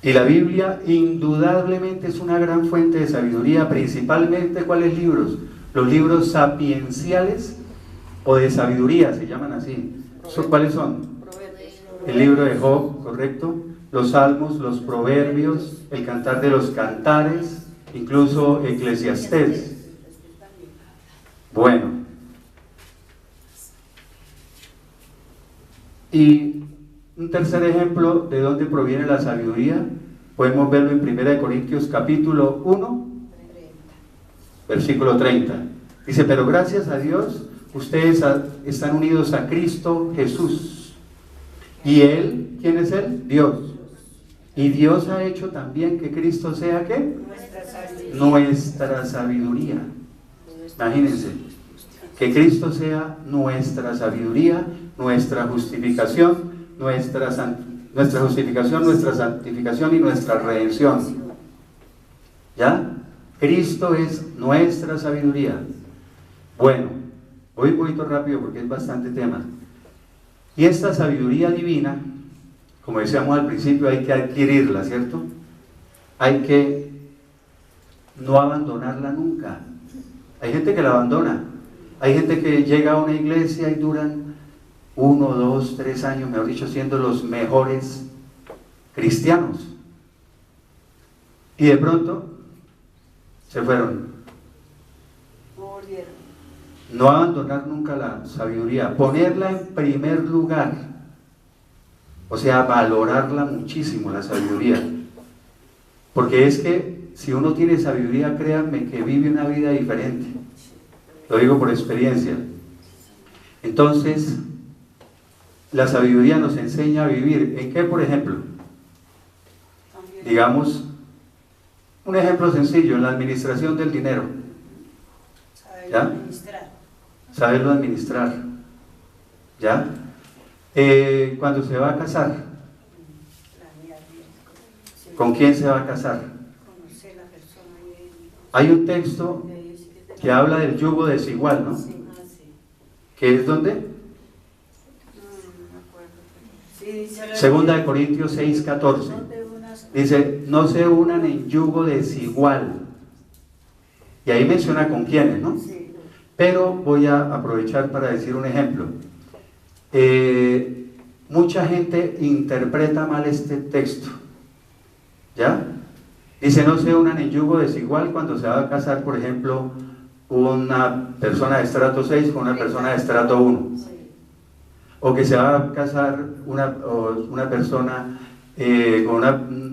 Y la Biblia indudablemente es una gran fuente de sabiduría, principalmente ¿cuáles libros? Los libros sapienciales o de sabiduría, se llaman así. ¿Cuáles son? El libro de Job, ¿correcto? Los Salmos, los Proverbios, el Cantar de los Cantares, incluso Eclesiastés. Bueno. Y un tercer ejemplo de dónde proviene la sabiduría, podemos verlo en 1 Corintios capítulo 1, versículo 30. Dice, pero gracias a Dios, ustedes están unidos a Cristo Jesús. ¿Y Él? ¿Quién es Él? Dios. Y Dios ha hecho también que Cristo sea, ¿qué? Nuestra sabiduría. Imagínense, que Cristo sea nuestra sabiduría, nuestra justificación, nuestra justificación, nuestra santificación y nuestra redención. ¿Ya? Cristo es nuestra sabiduría. Bueno, voy un poquito rápido porque es bastante tema. Y esta sabiduría divina, como decíamos al principio, hay que adquirirla, ¿cierto? Hay que no abandonarla nunca. Hay gente que la abandona. Hay gente que llega a una iglesia y duran 1, 2, 3 años, mejor dicho, siendo los mejores cristianos. Y de pronto se fueron. No abandonar nunca la sabiduría, ponerla en primer lugar, o sea, valorarla muchísimo, la sabiduría. Porque es que si uno tiene sabiduría, créanme que vive una vida diferente. Lo digo por experiencia. Entonces, la sabiduría nos enseña a vivir. ¿En qué, por ejemplo? Digamos, un ejemplo sencillo, en la administración del dinero. ¿Ya? Saberlo administrar. ¿Ya? Cuando se va a casar, ¿con quién se va a casar? Hay un texto que habla del yugo desigual, ¿no? ¿Qué es dónde? Segunda de Corintios 6:14. Dice, no se unan en yugo desigual. Y ahí menciona con quiénes, ¿no? Pero voy a aprovechar para decir un ejemplo. Mucha gente interpreta mal este texto. ¿Ya? Dice, no se unan en yugo desigual cuando se va a casar, por ejemplo, una persona de estrato 6 con una persona de estrato 1. O que se va a casar una persona con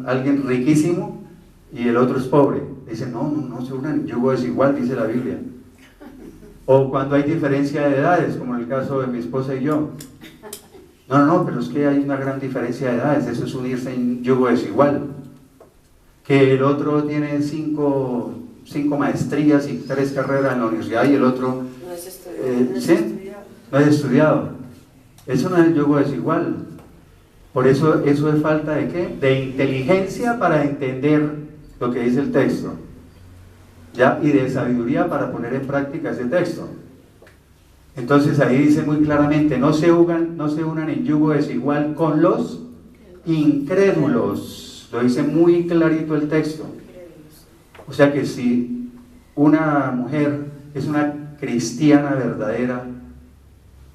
alguien riquísimo y el otro es pobre. Dice, no se unan en yugo desigual, dice la Biblia. O cuando hay diferencia de edades, como en el caso de mi esposa y yo. No, pero es que hay una gran diferencia de edades, eso es unirse en yugo desigual. Que el otro tiene 5 maestrías y 3 carreras en la universidad y el otro no es estudiado. ¿Sí? No es estudiado. Eso no es el yugo desigual. Por eso es falta de ¿qué? De inteligencia para entender lo que dice el texto. ¿Ya? Y de sabiduría para poner en práctica ese texto. Entonces ahí dice muy claramente, no se unan en yugo desigual con los incrédulos. Lo dice muy clarito el texto. O sea que si una mujer es una cristiana verdadera,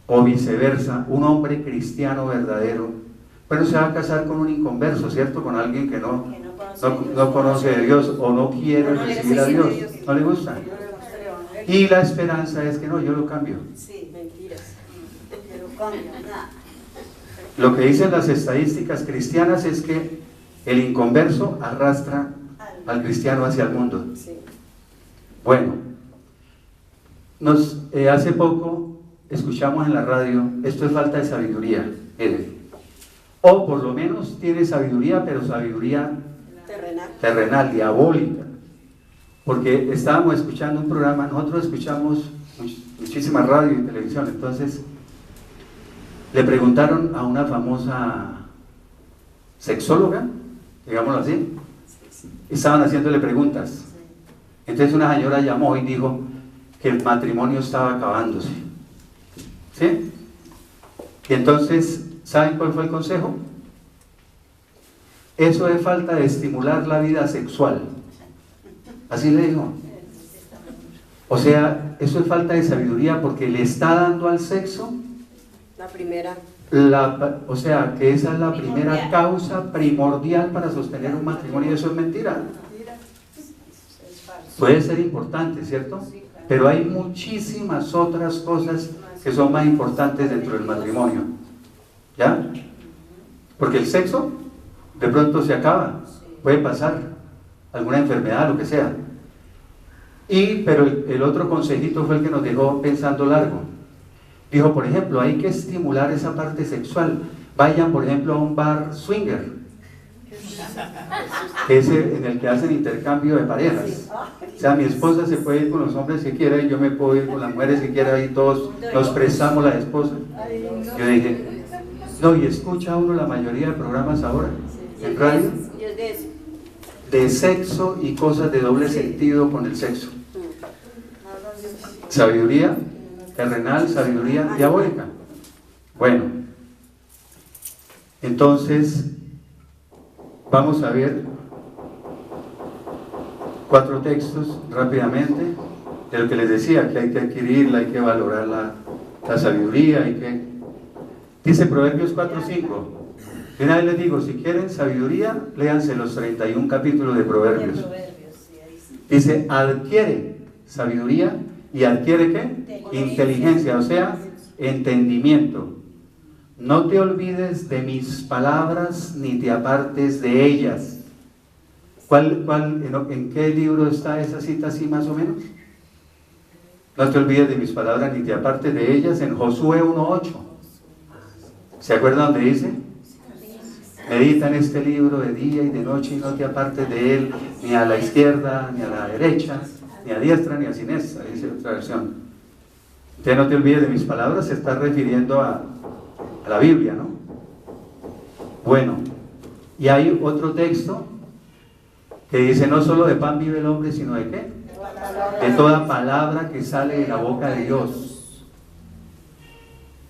o viceversa, un hombre cristiano verdadero, pero se va a casar con un inconverso, ¿cierto? Con alguien que no conoce a Dios o no quiere recibir a Dios, no le gusta. Y la esperanza es que no, yo lo cambio. Sí, mentiras. Yo lo cambio, nada. Lo que dicen las estadísticas cristianas es que el inconverso arrastra al cristiano hacia el mundo. Bueno, hace poco escuchamos en la radio, esto es falta de sabiduría, o por lo menos tiene sabiduría, pero sabiduría terrenal, diabólica, porque estábamos escuchando un programa, nosotros escuchamos muchísima radio y televisión, entonces le preguntaron a una famosa sexóloga, digámoslo así, estaban haciéndole preguntas, entonces una señora llamó y dijo que el matrimonio estaba acabándose, ¿sí? Y entonces, ¿saben cuál fue el consejo? eso es falta de estimular la vida sexual. Así le digo. O sea, eso es falta de sabiduría porque le está dando al sexo La primera. o sea, que esa es la primera causa primordial para sostener un matrimonio, y eso es mentira. Puede ser importante, ¿cierto? Pero hay muchísimas otras cosas que son más importantes dentro del matrimonio. ¿Ya? Porque el sexo de pronto se acaba, puede pasar alguna enfermedad, lo que sea. Pero el otro consejito fue el que nos dejó pensando largo. Dijo, por ejemplo, hay que estimular esa parte sexual. Vayan, por ejemplo, a un bar swinger, que es en el que hacen intercambio de parejas. O sea, mi esposa se puede ir con los hombres que quiera y yo me puedo ir con las mujeres que quiera y todos nos prestamos la esposa. Yo dije, no, y escucha uno la mayoría de programas ahora en radio de sexo y cosas de doble sentido con el sexo. Sabiduría terrenal, sabiduría diabólica. Bueno, entonces vamos a ver 4 textos rápidamente de lo que les decía, que hay que adquirirla, hay que valorar la sabiduría, dice Proverbios 4:5. Y una vez les digo, si quieren sabiduría, léanse los 31 capítulos de Proverbios. Dice, adquiere sabiduría y adquiere ¿qué? Inteligencia, o sea, entendimiento. No te olvides de mis palabras ni te apartes de ellas. ¿En qué libro está esa cita así más o menos? No te olvides de mis palabras ni te apartes de ellas, en Josué 1:8. ¿Se acuerdan donde dice? Medita en este libro de día y de noche y no te apartes de él, ni a la izquierda, ni a la derecha, ni a diestra, ni a siniestra, dice otra versión. Entonces no te olvides de mis palabras, se está refiriendo a la Biblia, ¿no? Bueno, y hay otro texto que dice, no solo de pan vive el hombre, sino de ¿qué? De toda palabra que sale de la boca de Dios.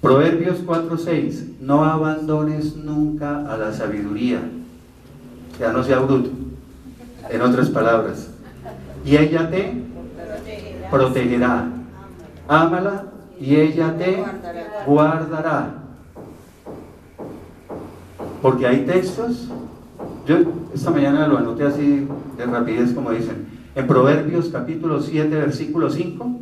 Proverbios 4:6, no abandones nunca a la sabiduría, o sea, no sea bruto, en otras palabras, y ella te protegerá, ámala y ella te guardará. Porque hay textos, yo esta mañana lo anoté así de rapidez como dicen, en Proverbios capítulo 7 versículo 5,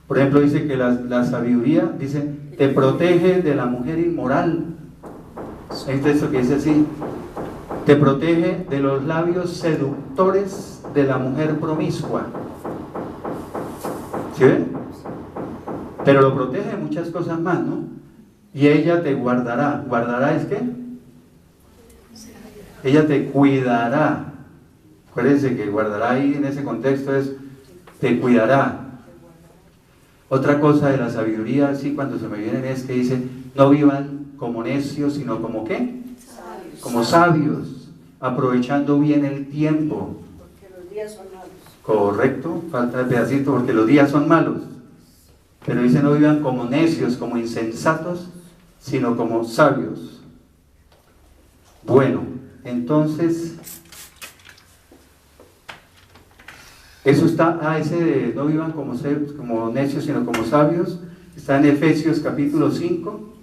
por ejemplo dice que la sabiduría, dice, te protege de la mujer inmoral. Hay un texto que dice así, te protege de los labios seductores de la mujer promiscua. ¿Sí ven? Pero lo protege de muchas cosas más, ¿no? Y ella te guardará. ¿Guardará es qué? Ella te cuidará. Acuérdense que guardará ahí en ese contexto es te cuidará. Otra cosa de la sabiduría, así cuando se me vienen, es que dice, no vivan como necios, sino como ¿qué? Como sabios, aprovechando bien el tiempo. Porque los días son malos. Correcto, falta de pedacito, porque los días son malos. Pero dice, no vivan como necios, como insensatos, sino como sabios. Bueno, entonces, eso está, ese de no vivan como necios, sino como sabios, está en Efesios capítulo 5,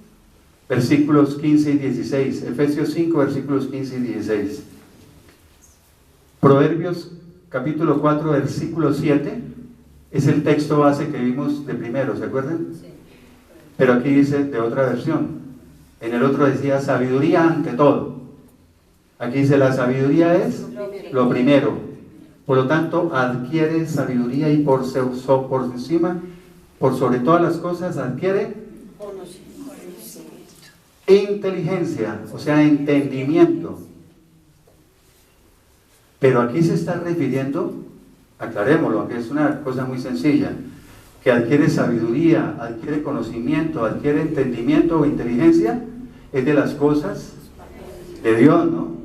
versículos 15 y 16. Efesios 5, versículos 15 y 16. Proverbios capítulo 4, versículo 7, es el texto base que vimos de primero, ¿se acuerdan? Sí. Pero aquí dice de otra versión. En el otro decía sabiduría ante todo. Aquí dice la sabiduría es lo primero. Por lo tanto, adquiere sabiduría y por encima, por sobre todas las cosas, adquiere inteligencia, o sea, entendimiento. Pero aquí se está refiriendo, aclarémoslo, aunque es una cosa muy sencilla, que adquiere sabiduría, adquiere conocimiento, adquiere entendimiento o inteligencia, es de las cosas de Dios, ¿no?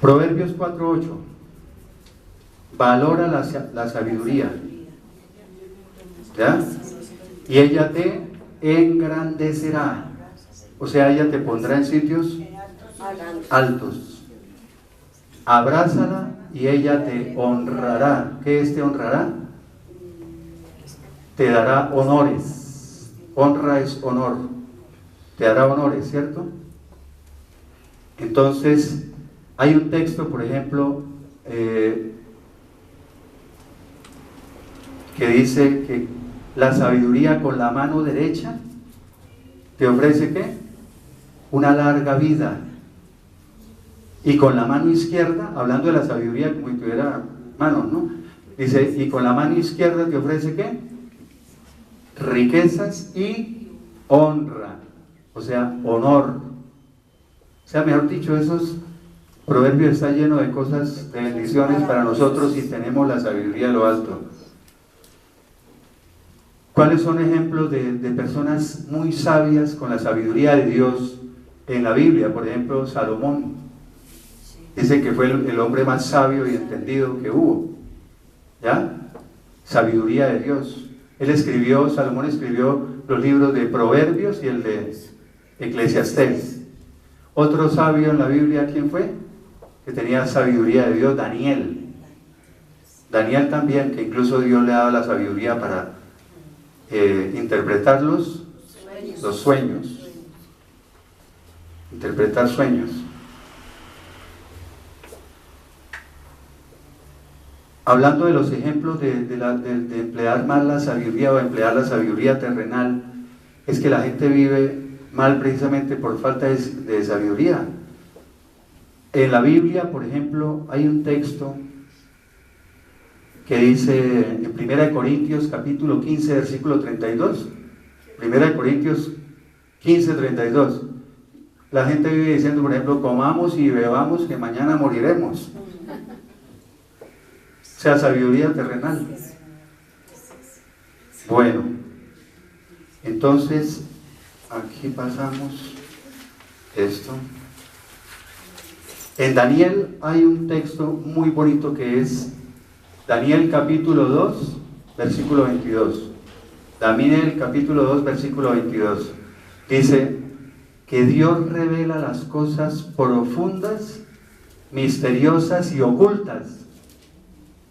Proverbios 4:8, valora la sabiduría, ¿ya? Y ella te engrandecerá, o sea, ella te pondrá en sitios altos. Abrázala y ella te honrará. ¿Qué es te honrará? Te dará honores. Honra es honor. Te dará honores, ¿cierto? Entonces, hay un texto, por ejemplo, que dice que la sabiduría con la mano derecha te ofrece ¿qué? Una larga vida. Y con la mano izquierda, hablando de la sabiduría como si tuviera manos, ¿no? Dice, y con la mano izquierda te ofrece ¿qué? Riquezas y honra. O sea, honor. O sea, mejor dicho, esos proverbios están llenos de cosas, de bendiciones para nosotros si tenemos la sabiduría de lo alto. ¿Cuáles son ejemplos de personas muy sabias con la sabiduría de Dios en la Biblia? Por ejemplo, Salomón. Dice que fue el hombre más sabio y entendido que hubo. ¿Ya? Sabiduría de Dios. Salomón escribió los libros de Proverbios y el de Eclesiastés. Otro sabio en la Biblia, ¿quién fue? Que tenía sabiduría de Dios, Daniel. Daniel también, que incluso Dios le daba la sabiduría para interpretar los sueños. Interpretar sueños. Hablando de los ejemplos de emplear mal la sabiduría o emplear la sabiduría terrenal, es que la gente vive mal precisamente por falta de sabiduría. En la Biblia, por ejemplo, hay un texto que dice en 1 Corintios capítulo 15, versículo 32. 1 Corintios 15, 32. La gente vive diciendo, por ejemplo, comamos y bebamos que mañana moriremos. O sea, sabiduría terrenal. Bueno, entonces, aquí pasamos esto. En Daniel hay un texto muy bonito que es Daniel capítulo 2, versículo 22. Daniel capítulo 2, versículo 22. Dice que Dios revela las cosas profundas, misteriosas y ocultas.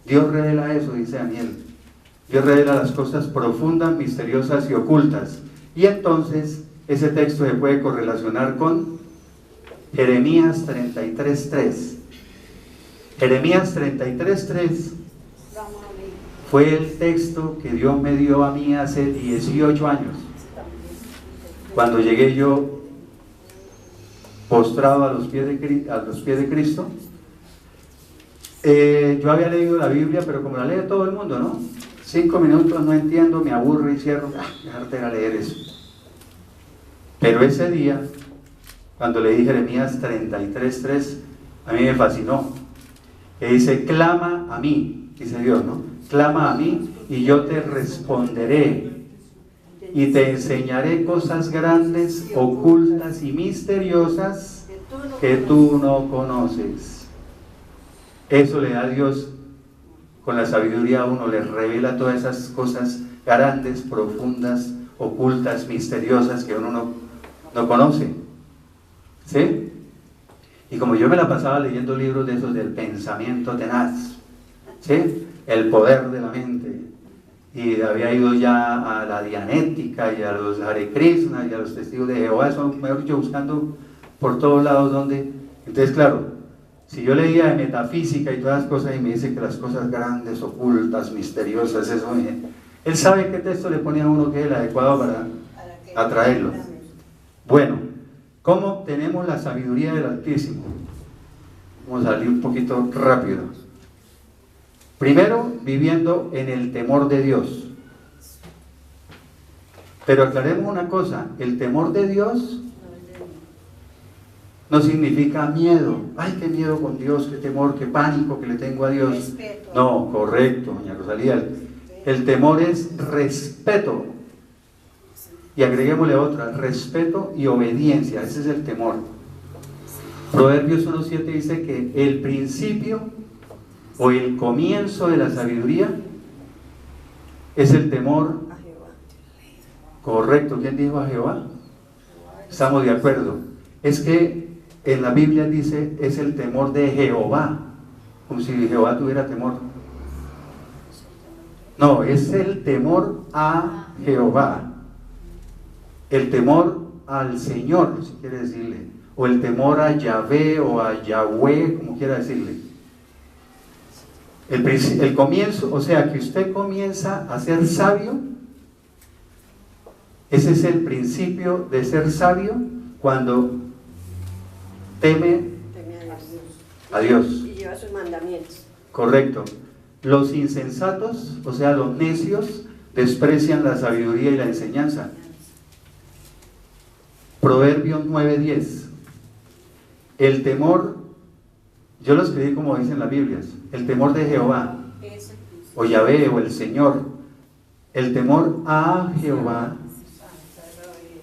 Dios revela eso, dice Daniel. Dios revela las cosas profundas, misteriosas y ocultas. Y entonces ese texto se puede correlacionar con Jeremías 33:3. Jeremías 33:3 fue el texto que Dios me dio a mí hace 18 años. Cuando llegué yo postrado a los pies de Cristo. Yo había leído la Biblia, pero como la lee todo el mundo, ¿no? 5 minutos no entiendo, me aburro y cierro. Dejarte de leer eso. Pero ese día, cuando leí Jeremías 33:3, a mí me fascinó. Que dice, clama a mí, dice Dios, ¿no? Clama a mí y yo te responderé y te enseñaré cosas grandes, ocultas y misteriosas que tú no conoces. Eso le da a Dios con la sabiduría a uno, le revela todas esas cosas grandes, profundas, ocultas, misteriosas que uno no conoce. ¿Sí? Y como yo me la pasaba leyendo libros de esos del pensamiento tenaz, ¿sí? El poder de la mente, y había ido ya a la Dianética y a los Hare Krishna y a los testigos de Jehová, eso mejor dicho, buscando por todos lados donde. Entonces, claro, si yo leía de metafísica y todas las cosas y me dice que las cosas grandes, ocultas, misteriosas, eso, él sabe qué texto le pone a uno que es el adecuado para atraerlo. Bueno, ¿cómo tenemos la sabiduría del Altísimo? Vamos a salir un poquito rápido. Primero, viviendo en el temor de Dios. Pero aclaremos una cosa, el temor de Dios no significa miedo. Ay, qué miedo con Dios, qué temor, qué pánico que le tengo a Dios. Respeto. No, correcto, doña Rosalía. El temor es respeto. Y agreguémosle otra, respeto y obediencia. Ese es el temor. Proverbios 1:7 dice que el principio o el comienzo de la sabiduría es el temor. Correcto, ¿quién dijo a Jehová? Estamos de acuerdo. Es que en la Biblia dice es el temor de Jehová, como si Jehová tuviera temor. No, es el temor a Jehová, el temor al Señor, si quiere decirle, o el temor a Yahvé o a Yahweh, como quiera decirle. El comienzo, o sea, que usted comienza a ser sabio, ese es el principio de ser sabio, cuando teme a Dios. Y lleva sus mandamientos. Correcto. Los insensatos, o sea, los necios, desprecian la sabiduría y la enseñanza. Proverbios 9:10. El temor, yo lo escribí como dicen las Biblias, el temor de Jehová, o Yahvé, o el Señor. El temor a Jehová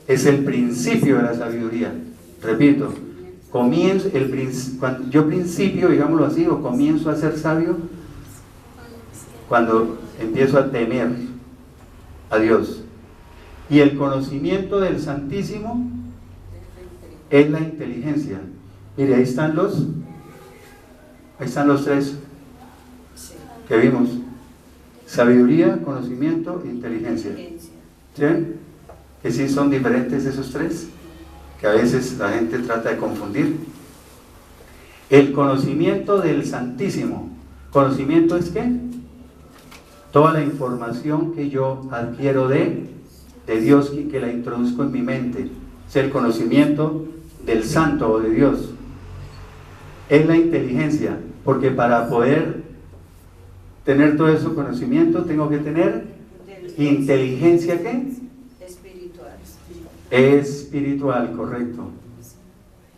es el principio de la sabiduría. Repito, cuando yo principio, digámoslo así, o comienzo a ser sabio, cuando empiezo a temer a Dios. Y el conocimiento del Santísimo es la inteligencia. Mire, ahí están los tres que vimos: sabiduría, conocimiento e inteligencia. ¿Sí? Que sí son diferentes esos tres, que a veces la gente trata de confundir. El conocimiento del Santísimo. ¿Conocimiento es qué? Toda la información que yo adquiero de Dios y que la introduzco en mi mente. Es el conocimiento del Santo o de Dios. Es la inteligencia, porque para poder tener todo ese conocimiento tengo que tener inteligencia, ¿qué? Espiritual, correcto.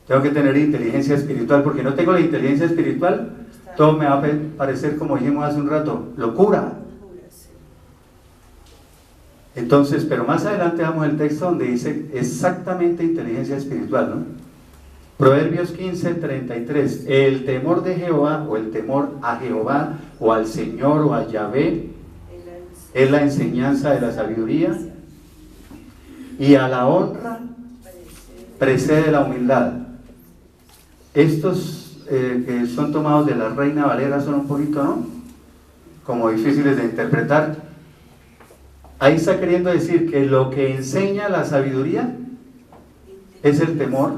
Tengo que tener inteligencia espiritual, porque no tengo la inteligencia espiritual, todo me va a parecer, como dijimos hace un rato, locura. Entonces, pero más adelante vamos al texto donde dice exactamente inteligencia espiritual, ¿no? Proverbios 15:33. El temor de Jehová, o el temor a Jehová, o al Señor, o a Yahvé, es la enseñanza de la sabiduría, y a la honra precede la humildad. Estos que son tomados de la Reina Valera son un poquito, ¿no?, como difíciles de interpretar. Ahí está queriendo decir que lo que enseña la sabiduría es el temor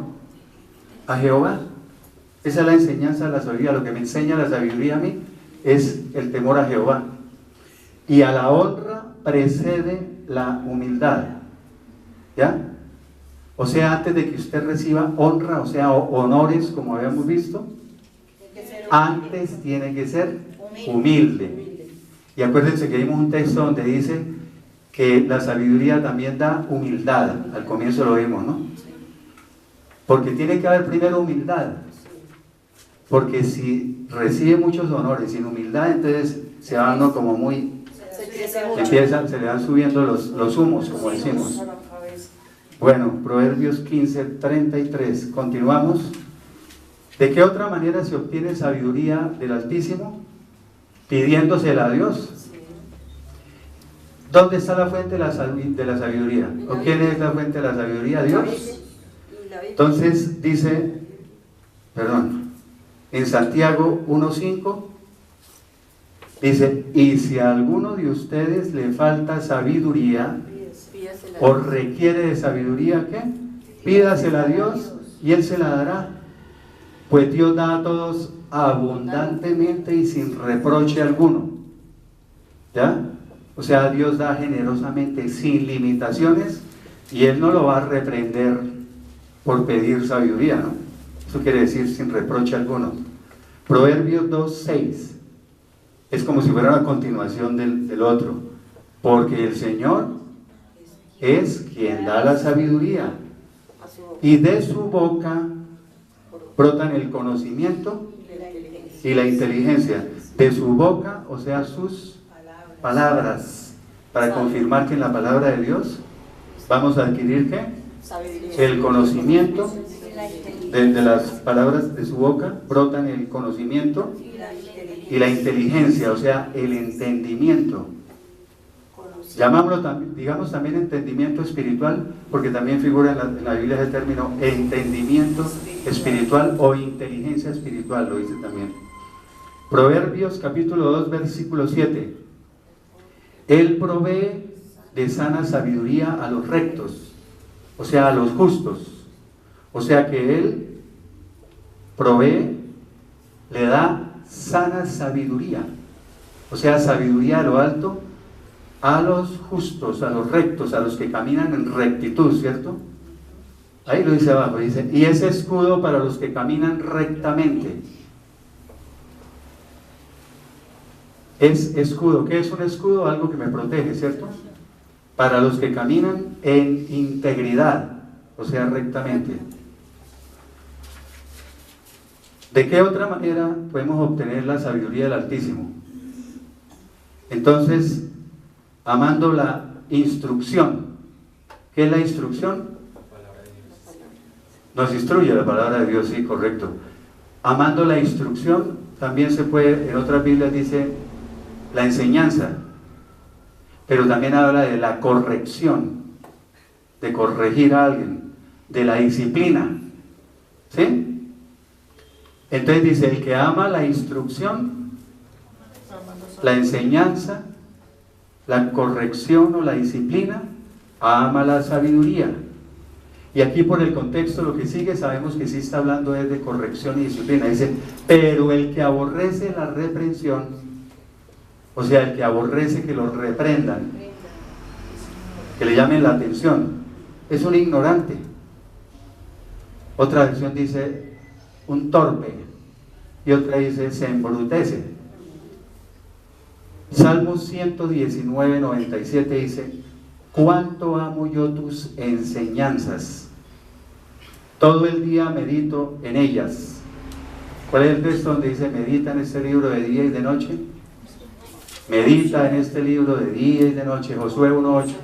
a Jehová. Esa es la enseñanza de la sabiduría. Lo que me enseña la sabiduría a mí es el temor a Jehová. Y a la honra precede la humildad. ¿Ya? O sea, antes de que usted reciba honra, o sea, honores, como habíamos visto, antes tiene que ser humilde. Y acuérdense que vimos un texto donde dice que la sabiduría también da humildad. Al comienzo lo vimos, ¿no? Porque tiene que haber primero humildad. Porque si recibe muchos honores sin humildad, entonces se va dando como muy... se le van subiendo los humos, como decimos. Bueno, Proverbios 15:33. Continuamos. ¿De qué otra manera se obtiene sabiduría del Altísimo? Pidiéndosela a Dios. ¿Dónde está la fuente de la sabiduría? ¿O quién es la fuente de la sabiduría? Dios. Entonces dice, en Santiago 1:5, dice: y si a alguno de ustedes le falta sabiduría, o requiere de sabiduría, ¿qué? Pídasela a Dios y Él se la dará. Pues Dios da a todos abundantemente y sin reproche alguno. ¿Ya? O sea, Dios da generosamente, sin limitaciones, y Él no lo va a reprender por pedir sabiduría, ¿no? Eso quiere decir sin reproche alguno. Proverbios 2:6 es como si fuera una continuación del otro. Porque el Señor es quien da la sabiduría, y de su boca brotan el conocimiento y la inteligencia. De su boca, o sea, sus palabras, para confirmar que en la palabra de Dios vamos a adquirir ¿qué? El conocimiento. De las palabras de su boca brotan el conocimiento y la inteligencia, o sea, el entendimiento. Llamámoslo también, digamos también entendimiento espiritual, porque también figura en la Biblia ese término, entendimiento espiritual o inteligencia espiritual, lo dice también. Proverbios capítulo 2, versículo 7. Él provee de sana sabiduría a los rectos, o sea, a los justos. O sea que Él provee, le da sana sabiduría, o sea, sabiduría de lo alto a los justos, a los rectos, a los que caminan en rectitud, ¿cierto? Ahí lo dice abajo, dice, y es escudo para los que caminan rectamente. Es escudo. ¿Qué es un escudo? Algo que me protege, ¿cierto? Para los que caminan en integridad, o sea, rectamente. ¿De qué otra manera podemos obtener la sabiduría del Altísimo? Entonces, amando la instrucción. ¿Qué es la instrucción? Nos instruye la palabra de Dios, sí, correcto. Amando la instrucción, también se puede, en otras Biblias dice la enseñanza, pero también habla de la corrección, de corregir a alguien, de la disciplina, ¿sí? Entonces dice, el que ama la instrucción, la enseñanza, la corrección o la disciplina, ama la sabiduría. Y aquí por el contexto lo que sigue sabemos que sí está hablando es de corrección y disciplina. Dice, pero el que aborrece la reprensión, o sea, el que aborrece que lo reprendan, que le llamen la atención, es un ignorante. Otra versión dice un torpe, y otra dice se embrutece. Salmos 119, 97 dice, cuánto amo yo tus enseñanzas, todo el día medito en ellas. ¿Cuál es el texto donde dice medita en este libro de día y de noche? Medita en este libro de día y de noche. Josué 1:8.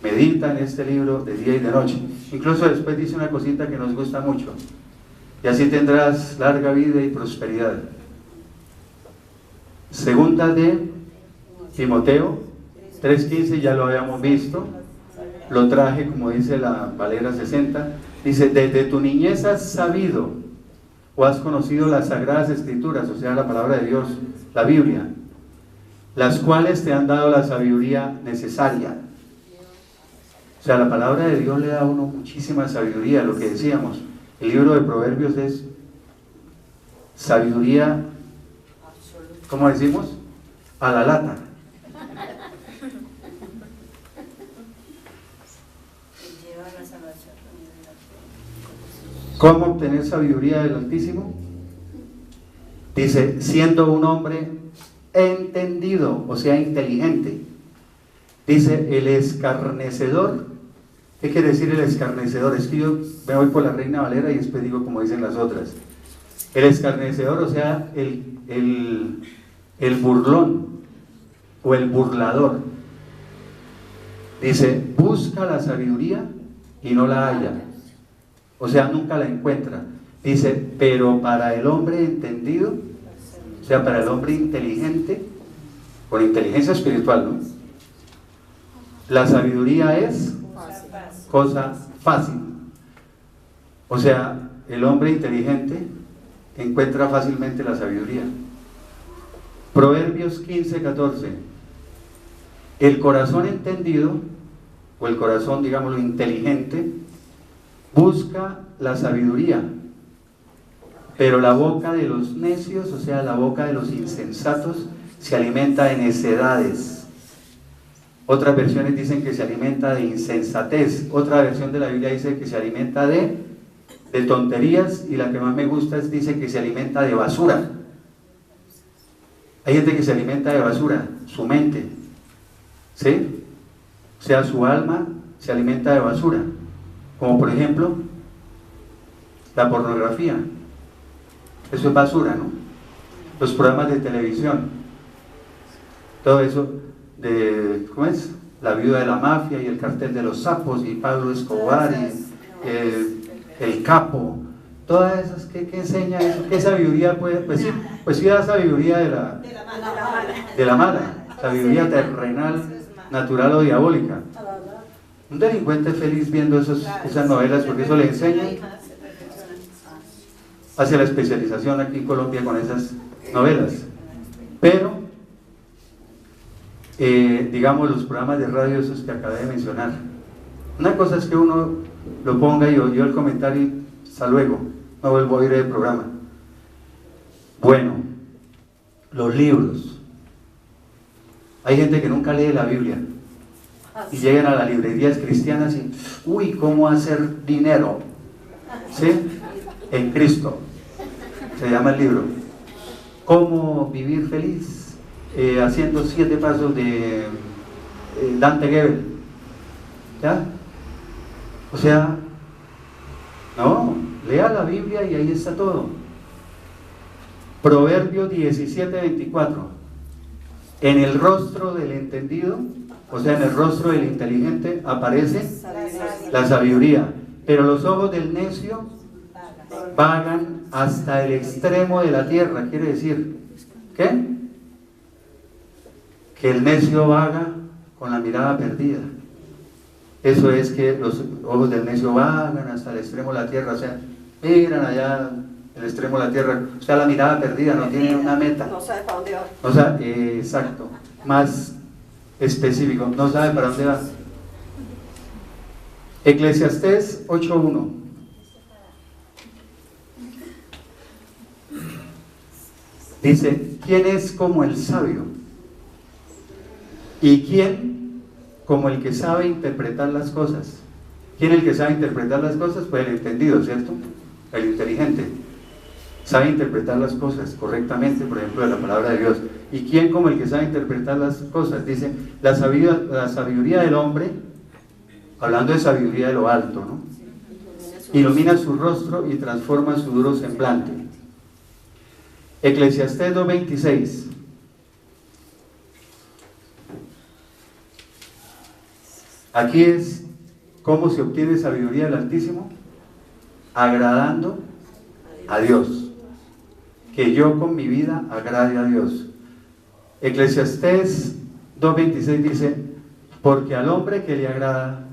Medita en este libro de día y de noche. Incluso después dice una cosita que nos gusta mucho, y así tendrás larga vida y prosperidad. Segunda de Timoteo 3:15, ya lo habíamos visto, lo traje como dice la Valera 60, dice, desde tu niñez has sabido o has conocido las sagradas escrituras, o sea, la palabra de Dios, la Biblia, las cuales te han dado la sabiduría necesaria. O sea, la palabra de Dios le da a uno muchísima sabiduría, lo que decíamos. El libro de Proverbios es sabiduría, ¿cómo decimos? A la lata. ¿Cómo obtener sabiduría del Altísimo? Dice, siendo un hombre entendido, o sea, inteligente. Dice, el escarnecedor. ¿Qué quiere decir el escarnecedor? Es que yo me voy por la Reina Valera y después digo como dicen las otras. El escarnecedor, o sea, el burlón o el burlador. Dice, busca la sabiduría y no la halla. O sea, nunca la encuentra. Dice, pero para el hombre entendido, o sea, para el hombre inteligente, con inteligencia espiritual, ¿no? La sabiduría es cosa fácil. O sea, el hombre inteligente encuentra fácilmente la sabiduría. Proverbios 15:14. El corazón entendido, o el corazón, digámoslo, inteligente, busca la sabiduría, pero la boca de los necios, o sea, la boca de los insensatos, se alimenta de necedades. Otras versiones dicen que se alimenta de insensatez. Otra versión de la Biblia dice que se alimenta de tonterías, y la que más me gusta dice que se alimenta de basura. Hay gente que se alimenta de basura, su mente, ¿sí? O sea, su alma se alimenta de basura, como por ejemplo la pornografía. Eso es basura, ¿no? Los programas de televisión, todo eso de, ¿cómo es? La viuda de la mafia y el cartel de los sapos y Pablo Escobar y el capo, todas esas, ¿qué enseña eso? ¿Qué sabiduría puede? Pues sí da sabiduría de la mala, sabiduría terrenal, natural o diabólica. Un delincuente feliz viendo esas novelas, porque eso le enseña hacia la especialización aquí en Colombia con esas novelas. Pero, digamos, los programas de radio, esos que acabé de mencionar, una cosa es que uno lo ponga y oyó el comentario y hasta luego, no vuelvo a oír el programa. Bueno, los libros. Hay gente que nunca lee la Biblia y llegan a las librerías cristianas y, uy, ¿cómo hacer dinero? ¿Sí? En Cristo. Se llama el libro. ¿Cómo vivir feliz? Haciendo 7 pasos de Dante Gebel. ¿Ya? O sea, no, lea la Biblia y ahí está todo. Proverbios 17:24. En el rostro del entendido, o sea, en el rostro del inteligente, aparece la sabiduría. Pero los ojos del necio vagan hasta el extremo de la tierra. Quiere decir, ¿qué? Que el necio vaga con la mirada perdida. Eso es que los ojos del necio vagan hasta el extremo de la tierra, o sea, miran allá el extremo de la tierra, o sea, la mirada perdida, no tiene una meta. No sabe para dónde va. O sea, exacto, más específico, no sabe para dónde va. Eclesiastés 8:1. Dice, ¿quién es como el sabio? ¿Y quién como el que sabe interpretar las cosas? ¿Quién es el que sabe interpretar las cosas? Pues el entendido, ¿cierto? El inteligente. Sabe interpretar las cosas correctamente, por ejemplo, de la palabra de Dios. ¿Y quién como el que sabe interpretar las cosas? Dice, la sabiduría del hombre, hablando de sabiduría de lo alto, ¿no? Ilumina su rostro y transforma su duro semblante. Eclesiastés 2:26. Aquí es cómo se obtiene sabiduría del Altísimo, agradando a Dios. Que yo con mi vida agrade a Dios. Eclesiastés 2:26 dice, porque al hombre que le agrada,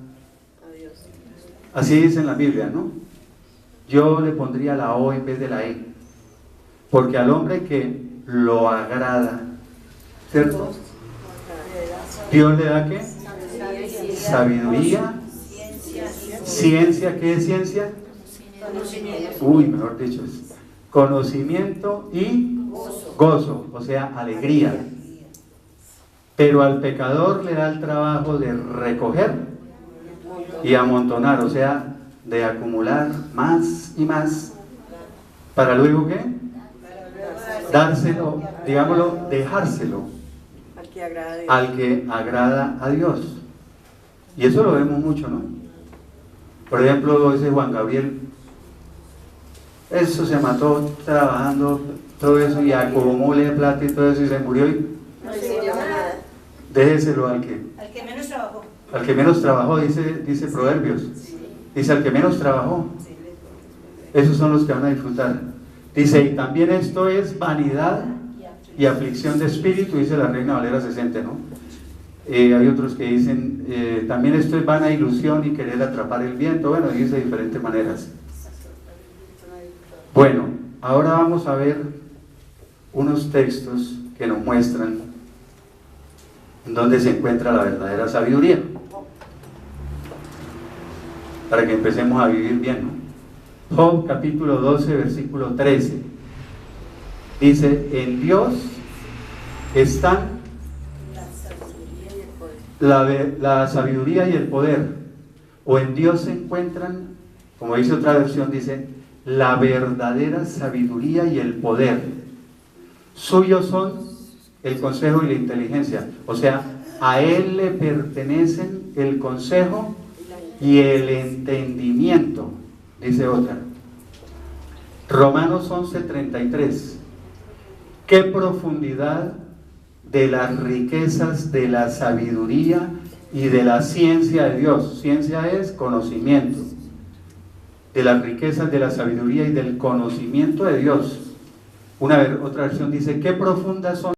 así dice en la Biblia, ¿no? Yo le pondría la O en vez de la E. Porque al hombre que lo agrada, ¿cierto? Dios le da ¿qué? Sabiduría, ciencia. ¿Qué es ciencia? Uy, mejor dicho, conocimiento y gozo, o sea, alegría. Pero al pecador le da el trabajo de recoger y amontonar, o sea, de acumular más y más, para luego ¿qué? Dárselo, digámoslo, dejárselo al que agrada a Dios. Y eso lo vemos mucho, ¿no? Por ejemplo, ese Juan Gabriel, eso se mató trabajando, todo eso, y acumuló plata y todo eso, y se murió, y déjeselo al que menos trabajó. Al que menos trabajó, dice Proverbios. Dice, al que menos trabajó. Esos son los que van a disfrutar. Dice, y también esto es vanidad y aflicción de espíritu, dice la Reina Valera 60, ¿no? Hay otros que dicen, también esto es vana ilusión y querer atrapar el viento. Bueno, dice de diferentes maneras. Bueno, ahora vamos a ver unos textos que nos muestran en dónde se encuentra la verdadera sabiduría, para que empecemos a vivir bien, ¿no? Job capítulo 12, versículo 13. Dice, en Dios están la sabiduría y el poder, o en Dios se encuentran, como dice otra versión, dice, la verdadera sabiduría y el poder. Suyos son el consejo y la inteligencia, o sea, a Él le pertenecen el consejo y el entendimiento, dice otra. Romanos 11:33. Qué profundidad de las riquezas de la sabiduría y de la ciencia de Dios. Ciencia es conocimiento. De las riquezas de la sabiduría y del conocimiento de Dios. Otra versión dice, qué profundas son